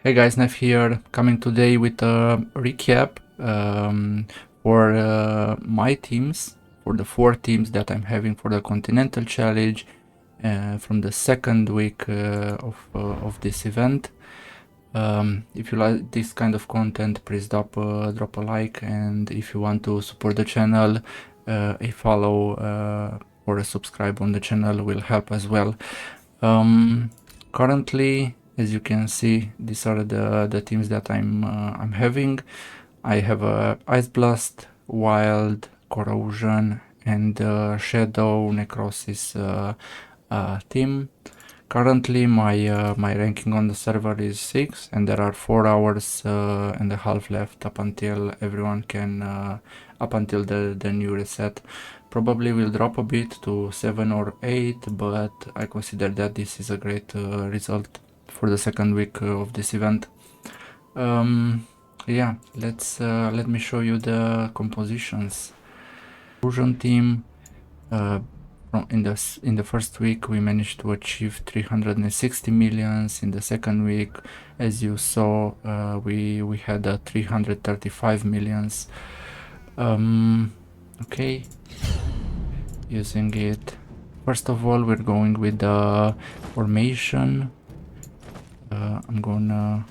Hey guys, Neff here, coming today with a recap for my teams, for the 4 teams that I'm having for the Continental Challenge from the second week of this event. If you like this kind of content, please drop a like, and if you want to support the channel, a follow or a subscribe on the channel will help as well. Currently, as you can see, these are the teams that I'm having. I have a Ice Blast, Wild, Corrosion, and Shadow Necrosis team. Currently, my ranking on the server is 6, and there are 4 hours and a half left up until everyone can up until the new reset. Probably will drop a bit to 7 or 8, but I consider that this is a great result for the second week of this event. Yeah, let me show you the compositions. Fusion team. In the first week we managed to achieve 360 millions. In the second week, as you saw, we had 335 millions. Okay, using it. First of all, we're going with the formation. I'm gonna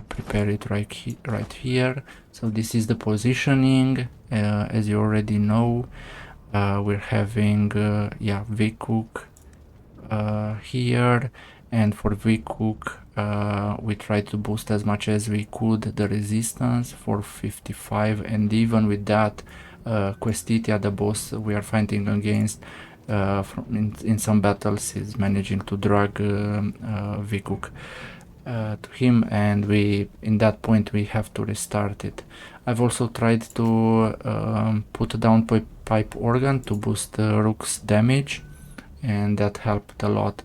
prepare it right here. So this is the positioning. As you already know, we're having vcook here, and for vcook we tried to boost as much as we could the resistance for 55, and even with that Questitia, the boss we are fighting against in some battles, is managing to drag vcook to him, and in that point we have to restart it. I've also tried to put down pipe organ to boost Rook's damage, and that helped a lot.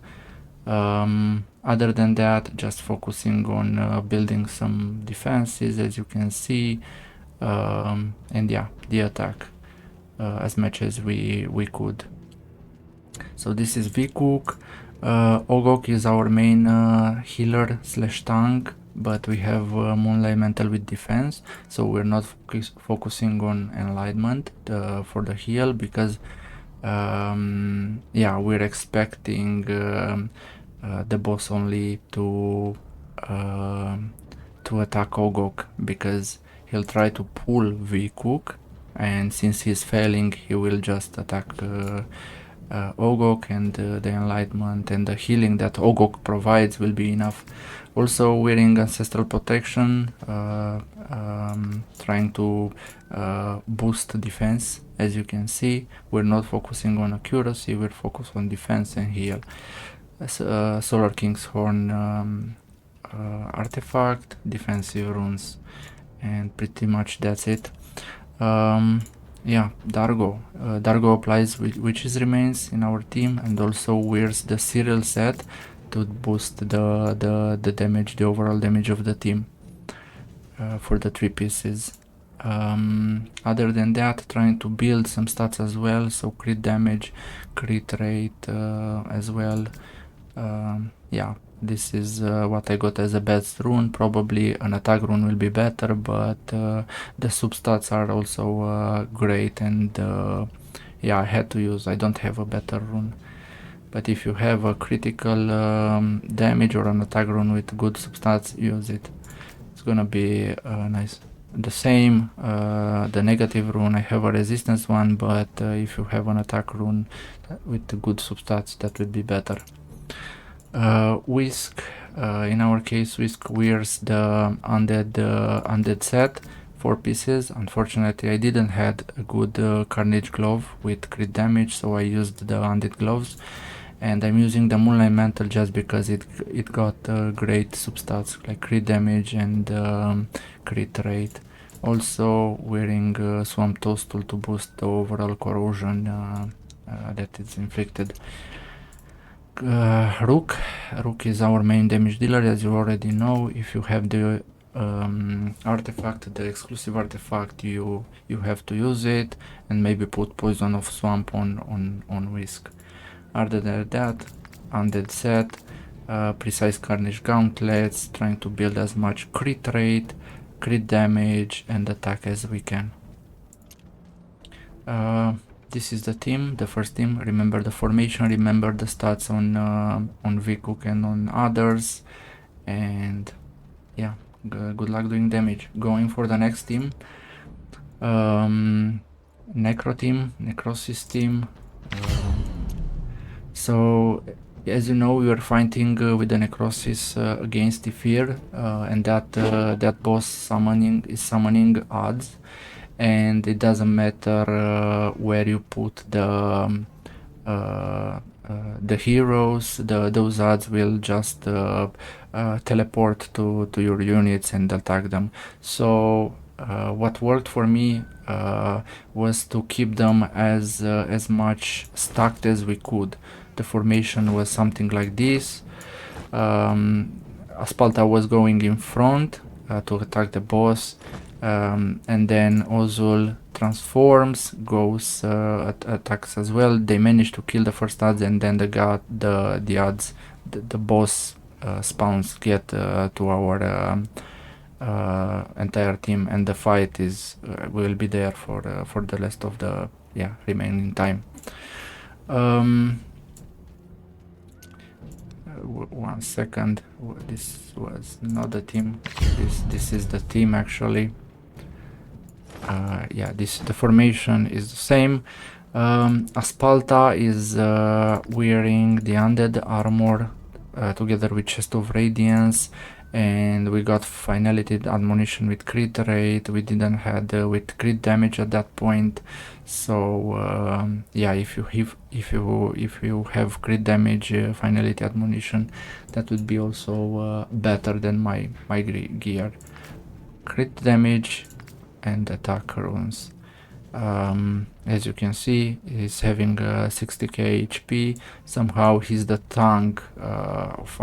Other than that, just focusing on building some defenses, as you can see, and yeah, the attack as much as we could. So this is vcook. Ogok is our main healer slash tank, but we have Moonlight Mantle with defense, so we're not focusing on enlightenment for the heal, because we're expecting the boss only to attack Ogok, because he'll try to pull vcook, and since he's failing, he will just attack Ogok, and the enlightenment and the healing that Ogok provides will be enough. Also wearing ancestral protection, trying to boost defense. As you can see, we're not focusing on accuracy, we're focused on defense and heal. Solar King's Horn artifact, defensive runes, and pretty much that's it. Dargo. Dargo applies Witch's Remains in our team, and also wears the Serial set to boost the damage, the overall damage of the team for the 3 pieces. Other than that, trying to build some stats as well, so crit damage, crit rate as well. This is what I got as a best rune. Probably an attack rune will be better, but the substats are also great, and I had to use. I don't have a better rune, but if you have a critical damage or an attack rune with good substats, use it. It's gonna be nice. The same, the negative rune, I have a resistance one, but if you have an attack rune with good substats, that would be better. Whisk, in our case, Whisk wears the undead set, 4 pieces. Unfortunately, I didn't had a good Carnage glove with crit damage, so I used the undead gloves, and I'm using the Moonlight Mantle just because it got great substats like crit damage and crit rate. Also wearing Swamp Toadstool to boost the overall corrosion that is inflicted. Rook is our main damage dealer, as you already know. If you have the artifact, the exclusive artifact, you have to use it, and maybe put Poison of Swamp on Whisk. Other than that, undead set, precise Carnage gauntlets, trying to build as much crit rate, crit damage, and attack as we can. This is the team, the first team. Remember the formation, remember the stats on Vcook and on others, and yeah, good luck doing damage. Going for the next team, Necro team, Necrosis team. So as you know, we were fighting with the Necrosis against Ifir, and that boss is summoning odds, and it doesn't matter where you put the heroes, those odds will just teleport to your units and attack them. So what worked for me was to keep them as much stacked as we could. The formation was something like this. Aspalta was going in front to attack the boss, and then Ozul transforms, goes attacks as well. They manage to kill the first odds, and then the odds, the boss spawns get to our entire team, and the fight will be there for the rest of the remaining time. One second, this was not the team. This is the team actually. The formation is the same. Aspalta is wearing the undead armor together with Chest of Radiance, and we got finality admonition with crit rate. We didn't had with crit damage at that point. So if you have crit damage finality admonition, that would be also better than my gear. Crit damage and attack runes. As you can see, he's having 60k HP. Somehow he's the tank of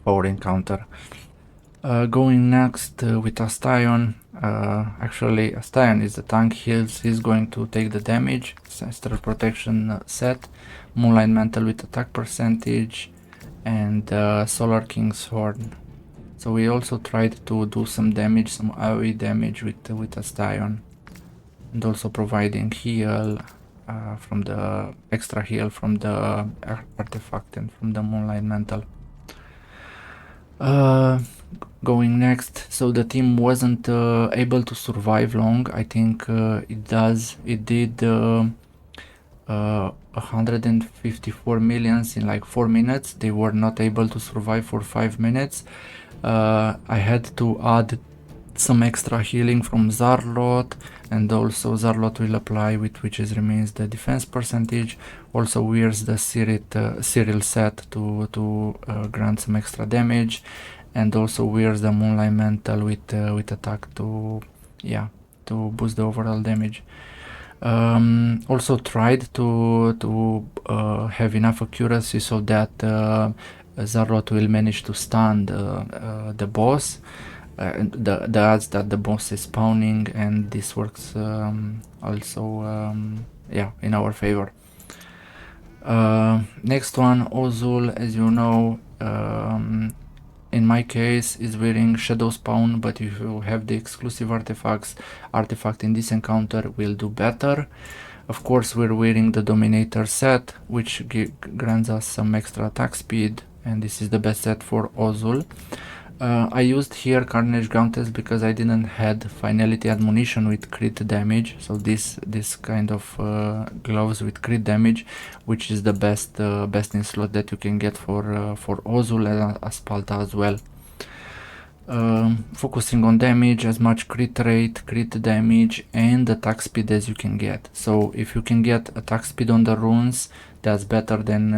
our encounter. Going next with Astion. Actually, Astion is the tank. He's going to take the damage. Astral Protection set, Moonlight Mantle with attack percentage, and Solar King's Horn. So we also tried to do some damage, some AoE damage with Astion, and also providing heal from the extra heal from the artifact and from the Moonlight Mantle. Going next, so the team wasn't able to survive long. I think it did 154 millions in like 4 minutes. They were not able to survive for 5 minutes. I had to add some extra healing from Zarlot, and also Zarlot will apply with witches remains the defense percentage. Also wears the Cyril set to grant some extra damage, and also wears the Moonlight Mantle with attack to boost the overall damage. Also tried to have enough accuracy so that Zarlot will manage to stun the boss. The odds that the boss is spawning, and this works also in our favor. Next one, Ozul, as you know, in my case is wearing Shadow Spawn, but if you have the exclusive artifact in this encounter will do better. Of course, we're wearing the Dominator set, which grants us some extra attack speed, and this is the best set for Ozul. I used here Carnage Gauntlets because I didn't had Finality Admonition with crit damage, so this kind of gloves with crit damage, which is the best in slot that you can get for Ozul and Aspalta as well. Focusing on damage, as much crit rate, crit damage, and attack speed as you can get. So if you can get attack speed on the runes, that's better than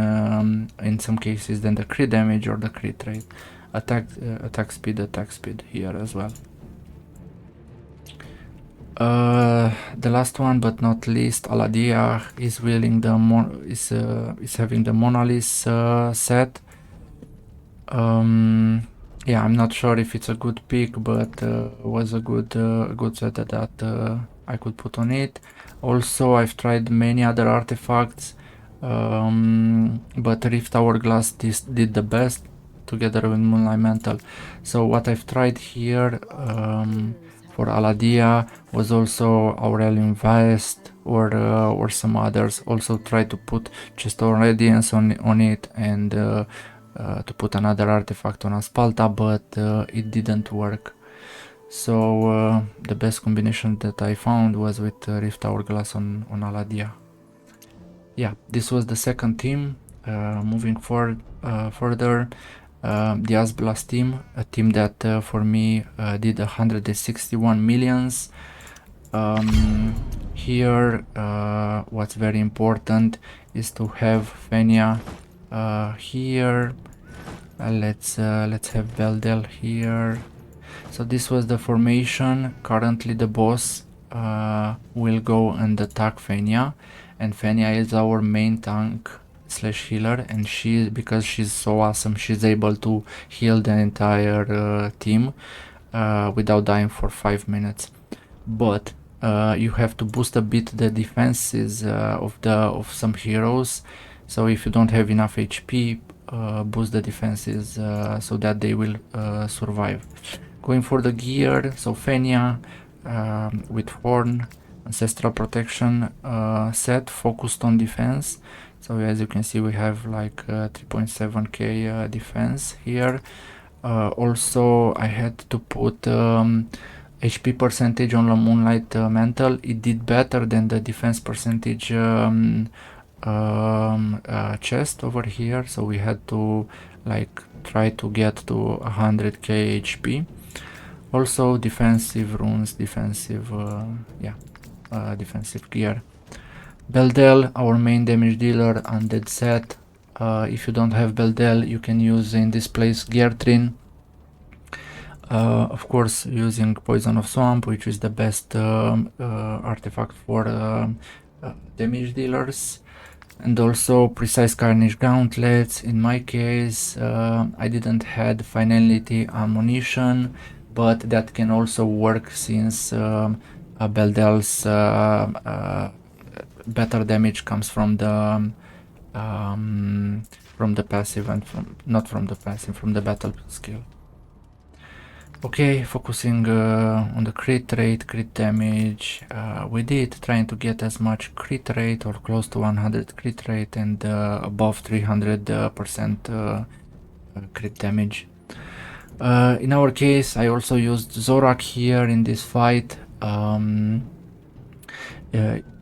in some cases than the crit damage or the crit rate. Attack speed here as well. The last one but not least, Aladia is willing is having the Monolith set. I'm not sure if it's a good pick, but was a good set that I could put on it. Also, I've tried many other artifacts. but Rift Hourglass did the best together with Moonlight Mantle. So what I've tried here for Aladia was also Aurelian Vest or some others. Also try to put Chest of Radiance on it and to put another artifact on Aspalta, but it didn't work. So the best combination that I found was with Rift Hourglass on Aladia. Yeah, this was the second team. Moving forward further, the Asblast team, a team that for me did 161 millions. Here, what's very important is to have Fenia here. Let's have Beldel here. So this was the formation. Currently the boss will go and attack Fenia, and Fenia is our main tank slash healer, and because she's so awesome, she's able to heal the entire team without dying for 5 minutes. But you have to boost a bit the defenses of some heroes. So if you don't have enough HP, boost the defenses so that they will survive. Going for the gear, so Fenia with Horn, Ancestral Protection set focused on defense. So as you can see, we have like 3.7k defense here. Also, I had to put HP percentage on the Moonlight Mantle. It did better than the defense percentage chest over here, so we had to like try to get to 100k HP. Also defensive runes, defensive defensive gear. Beldel, our main damage dealer, undead set. If you don't have Beldel, you can use in this place Geartrin. Of course, using Poison of Swamp, which is the best artifact for damage dealers. And also Precise Carnage Gauntlets. In my case, I didn't had Finality Ammunition, but that can also work since Beldel's better damage comes from the passive and not from the passive, from the battle skill. Okay, focusing on the crit rate, crit damage with it, trying to get as much crit rate or close to 100 crit rate and above 300% crit damage. In our case, I also used Zorak here in this fight.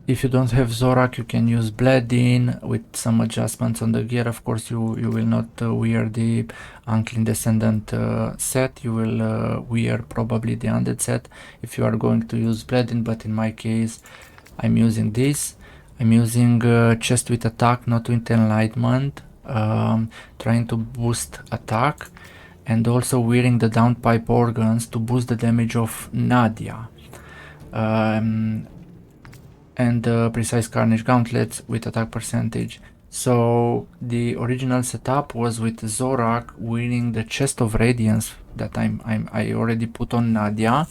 If you don't have Zorak, you can use Bledin with some adjustments on the gear. Of course, you will not wear the Unclean Descendant set. You will wear probably the Undead set if you are going to use Bledin, but in my case, I'm using this. I'm using Chest with Attack, not with Enlightenment, trying to boost attack, and also wearing the Downpipe Organs to boost the damage of Nadia. And Precise Carnage Gauntlets with attack percentage. So the original setup was with Zorak wearing the Chest of Radiance that I already put on Nadia,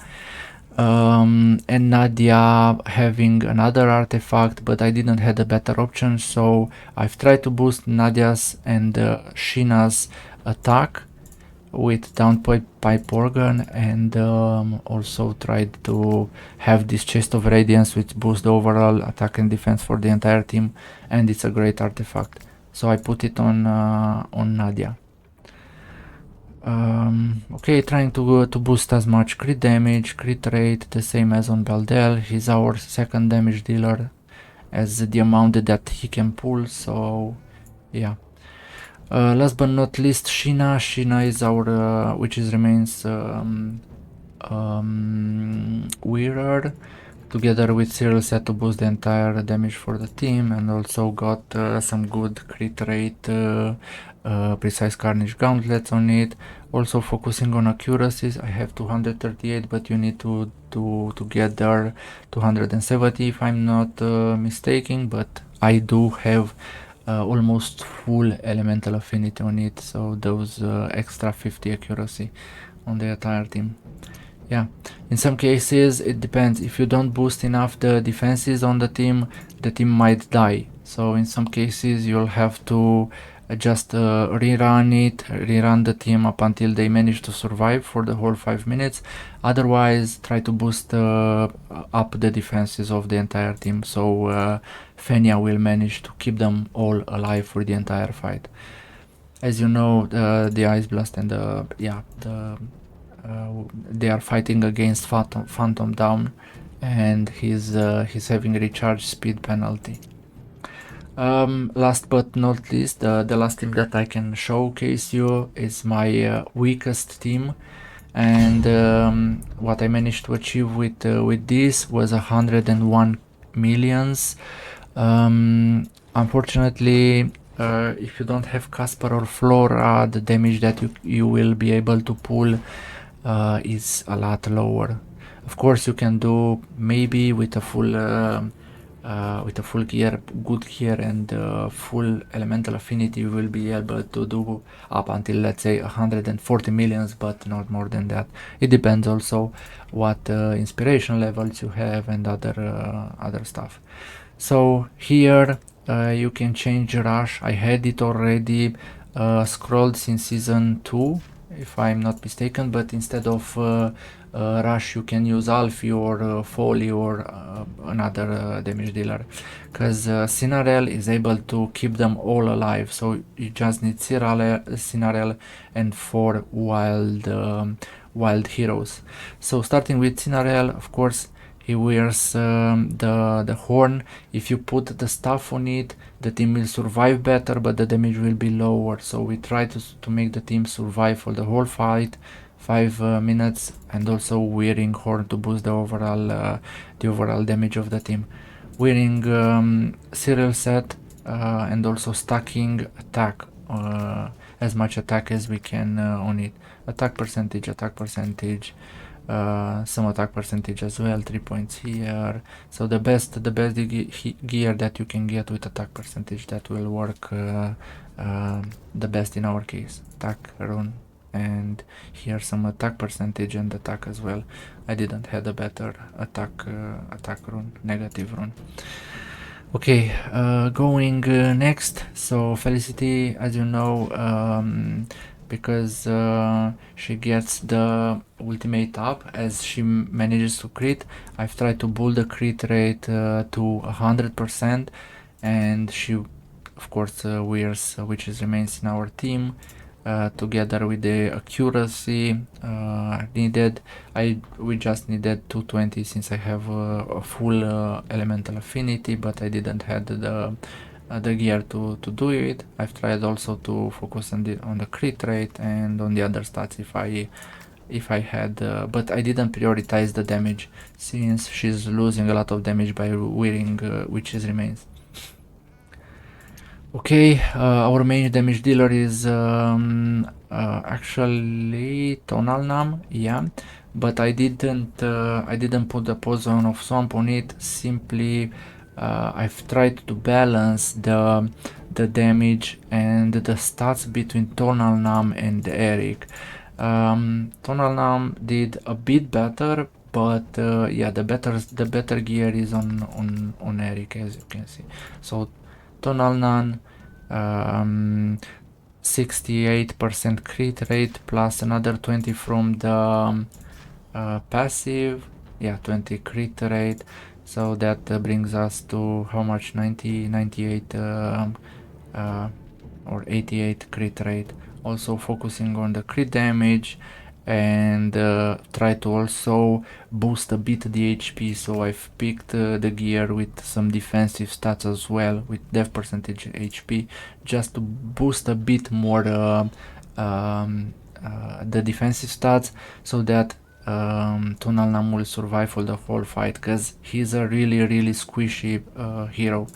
and Nadia having another artifact, but I didn't have a better option, so I've tried to boost Nadia's and Sheena's attack with Downpipe Organ, and also tried to have this Chest of Radiance which boosts the overall attack and defense for the entire team, and it's a great artifact. So I put it on Nadia. Okay, trying to boost as much crit damage, crit rate, the same as on Beldel. He's our second damage dealer as the amount that he can pull, so yeah. Last but not least, Sheena. Sheena is our, remains wearer, together with Cyril set to boost the entire damage for the team, and also got some good crit rate, Precise Carnage Gauntlets on it. Also focusing on accuracies, I have 238, but you need to get there 270 if I'm not mistaken, but I do have almost full elemental affinity on it, so those extra 50 accuracy on the entire team. Yeah, in some cases it depends. If you don't boost enough the defenses on the team might die. So in some cases you'll have to just rerun the team up until they manage to survive for the whole 5 minutes. Otherwise, try to boost up the defenses of the entire team, so Fenya will manage to keep them all alive for the entire fight. As you know, the Ice Blast and they are fighting against Phantom Down, and he's having a recharge speed penalty. Last but not least, the last team that I can showcase you is my weakest team, and what I managed to achieve with this was 101 millions. Unfortunately, if you don't have Casper or Flora, the damage that you will be able to pull is a lot lower. Of course, you can do maybe with a full gear, good gear, and full elemental affinity, you will be able to do up until, let's say, 140 millions, but not more than that. It depends also what inspiration levels you have and other stuff. So here you can change Rush. I had it already scrolled since season 2, if I'm not mistaken, but instead of Rush you can use Alfie or Foley or another damage dealer, because Cinarel is able to keep them all alive, so you just need Cinarel and 4 wild heroes. So starting with Cinarel, of course, he wears the horn. If you put the stuff on it, the team will survive better, but the damage will be lower. So we try to make the team survive for the whole fight, 5 minutes, and also wearing horn to boost the overall damage of the team. Wearing serial set and also stacking attack, as much attack as we can on it. Attack percentage, some attack percentage as well, 3 points here. So the best gear that you can get with attack percentage that will work the best in our case. Attack rune, and here some attack percentage and attack as well. I didn't have a better attack rune, negative rune. Okay, going next. So Felicity, as you know, because she gets the ultimate up as she manages to crit, I've tried to build the crit rate to 100%, and she of course wears Witch's Remains in our team, together with the accuracy needed. We just needed 220 since I have a full elemental affinity, but I didn't have the gear to do it. I've tried also to focus on the crit rate and on the other stats if I had, but I didn't prioritize the damage since she's losing a lot of damage by wearing Witch's Remains. Okay, our main damage dealer is actually Tonal Nam, yeah, but I didn't put the poison of swamp on it. Simply, I've tried to balance the damage and the stats between Tonal Nam and Eric. Tonal Nam did a bit better, but yeah, the better gear is on Eric, as you can see. So Tonal Nan, 68% crit rate plus another 20 from the passive, yeah, 20 crit rate, so that brings us to how much? 98 or 88 crit rate. Also focusing on the crit damage, and try to also boost a bit the HP, so I've picked the gear with some defensive stats as well, with death percentage HP, just to boost a bit more the defensive stats, so that Tonal Nam will survive for the whole fight, because he's a really squishy hero,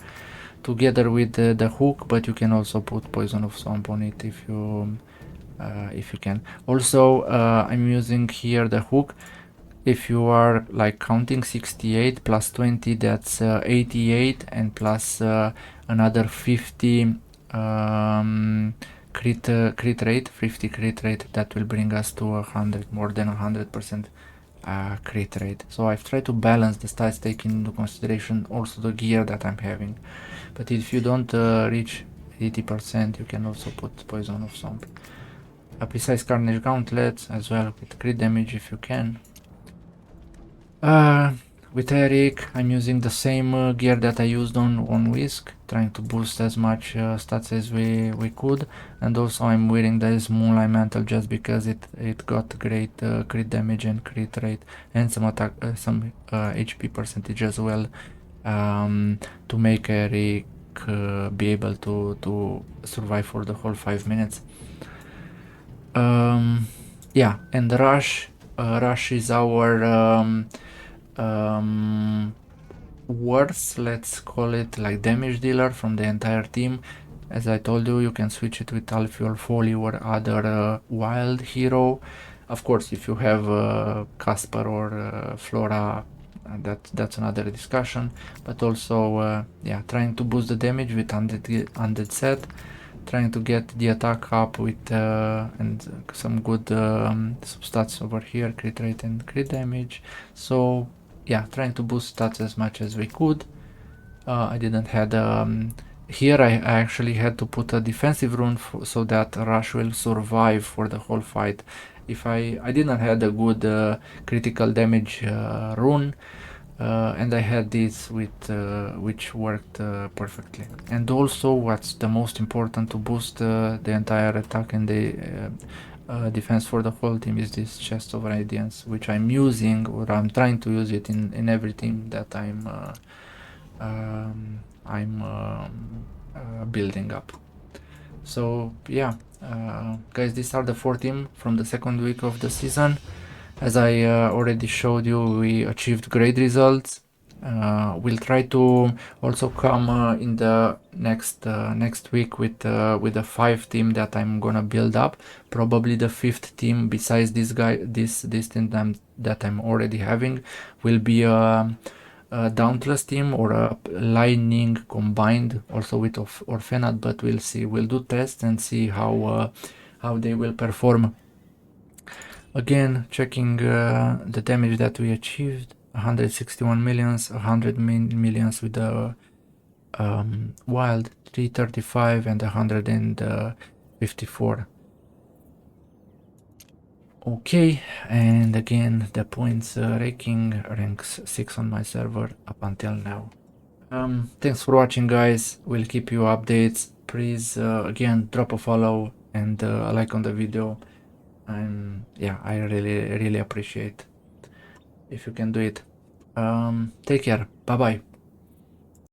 together with the hook, but you can also put Poison of Swamp on it if you can. Also, I'm using here the hook. If you are like counting 68 plus 20, that's 88, and plus another 50 crit rate, 50 crit rate, that will bring us to 100, more than 100% crit rate. So I've tried to balance the stats, taking into consideration also the gear that I'm having. But if you don't reach 80%, you can also put Poison of Swamp. Precise Carnage Gauntlet as well with crit damage if you can. With Eric, I'm using the same gear that I used on Whisk, trying to boost as much stats as we could, and also I'm wearing this Moonlight Mantle just because it got great crit damage and crit rate, and some attack, some HP percentage as well, to make Eric be able to survive for the whole 5 minutes. Yeah, and Rush is our worst, let's call it, like damage dealer from the entire team. As I told you, you can switch it with Alfeol Folly or other wild hero. Of course, if you have Casper or Flora, that's another discussion. But also, yeah, trying to boost the damage with undead set, trying to get the attack up with and some good stats over here, crit rate and crit damage. So yeah, trying to boost stats as much as we could. I didn't had here I actually had to put a defensive rune so that Rush will survive for the whole fight. If I didn't had a good critical damage rune, and I had this with which worked perfectly. And also, what's the most important to boost the entire attack and the defense for the whole team is this Chest of Radiance, which I'm using, or I'm trying to use it in every team that I'm building up. So yeah, guys, these are the 4 teams from the second week of the season. As I already showed you, we achieved great results. We'll try to also come in the next week with a 5 team that I'm gonna build up. Probably the 5th team, besides this team that I'm already having, will be a Dauntless team or a Lightning combined, also with Orphanat. But we'll see. We'll do tests and see how they will perform. Again, checking the damage that we achieved, 161 millions, 100 millions with the wild, 335 and 154. Okay, and again the points raking ranks 6 on my server up until now. Thanks for watching, guys. We'll keep you updates. Please again drop a follow and a like on the video. And yeah, I really appreciate if you can do it. Take care. Bye bye.